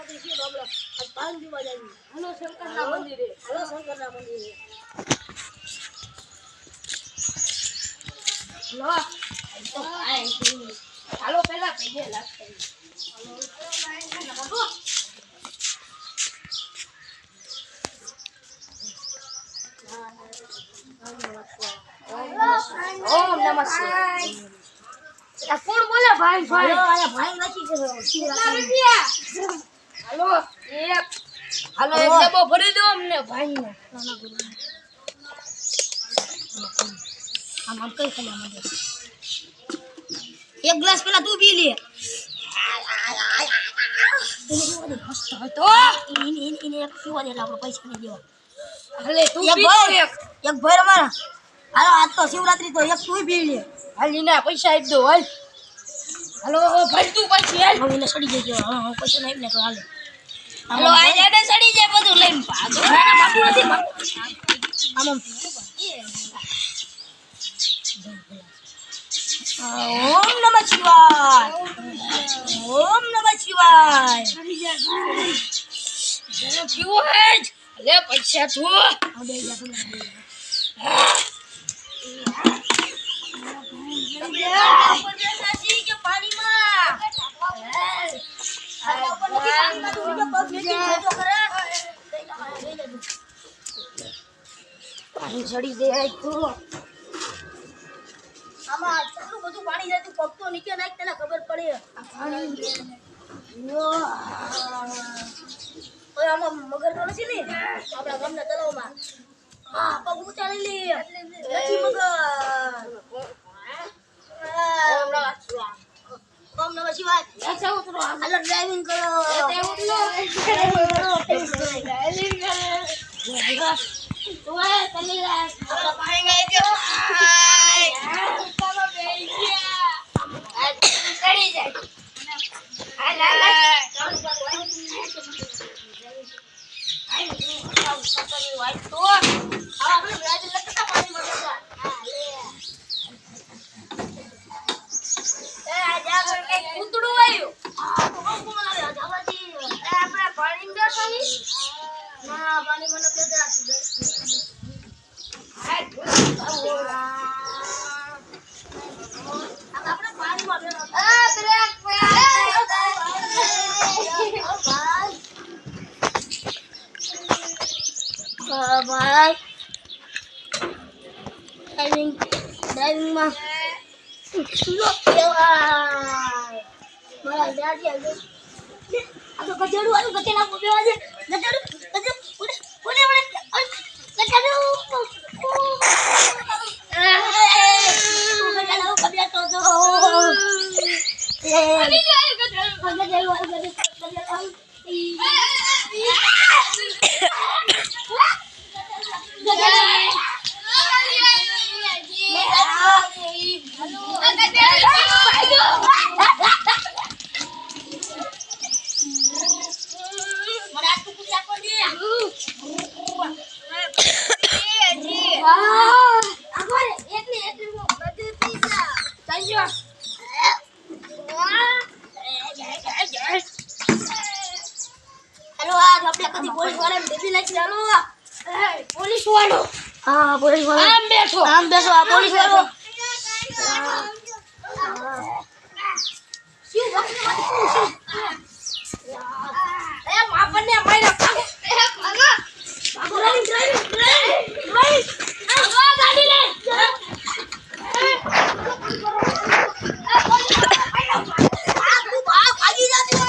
શિવરાત્રી છે તો આપણે આજ પાન પીવા જઈએ. હાલો શંકરના મંદિરે. હાલો શંકરના મંદિરે. લો તો હાલો પેલા પૈજે લાગશે. હાલો ઓમ નમઃ શિવાય. કોણ બોલે ભાઈ? ભાઈ આયા ભાઈ નથી કે હાલો એક હાલો એક ડબ્બો ભરી દો અમને ભાઈને. આમ કઈ ખાલી મને એક ગ્લાસ પેલા તું પી લે. તો ઇને એક પીવા દે આપણે પૈસા નહીં દેવા. હાલે તું પી એક ભર અમારા. હાલો આજ તો શિવરાત્રી તો એક તું પી લે. હાલ ઇના પૈસા આપી દો હાલ. હાલો ભર તું પછી હાલ. હવે એને સડી જજો. હા પૈસા નહીં ને તો હાલે. હાલો આ જાડે સડી જાય બધું લઈને ભાગો. ના બાપુ નથી આમ ઓમ નમઃ શિવાય. ઓમ નમઃ શિવાય. પીવો હે લે પૈસા તું પાણી ચડી જાય તો આમાં કેટલું બધું પાણી જાય તું પગ તો નીચે નાખ તને ખબર પડે. ઓય આમાં મગર તો નથી ને આપણા ગામના તળાવમાં. હા પગ ઊંચા લઈ લે નથી મગર. ઓમ નમઃ શિવાય. એસે ઉતરો હાલો ડ્રાઇવિંગ કરો. એસે ઉતરો ડ્રાઇવિંગ કરો. ઓય ચલી લે આપણા પાણી ગઈ ગયો. ઉતારો બેહી ગયા. આ ચડી જાય. હાલ હાલ ચાલુ કર. આઈ આવ સતરી વાઈ તો આપણે વ્યાજ લખતા પાણી મળતા. હા લે એ આ જાગર કે કૂતડું આવ્યું. આ તો કોણ આવે જાવાજી. એ આપણે પાણી દે પાણી. ના પાણી મને દે દે. હાલ આપણે પાણીમાં બેનો. આ બ્રેક ભાઈ ડ્રાઇવિંગમાં લો કેવાય મારા દાદી આ તો ગજેડું આનું ગજેડા બોલવા છે. ગજેડું ગજે ઓલે ઓલે ઓલે ગજેડું ગજેડું કબિયા તો જો અલી જાય ગજેડું ગજેડું પોલીસ વાળો. હા પોલીસ વાળો આમ બેઠો આ પોલીસ વાળો. શું એ માપને માર્યા ભાગો. એ ભાગો ભાગો ડ્રાઈવિંગ આ ગાડી લે. ભાગી જા તું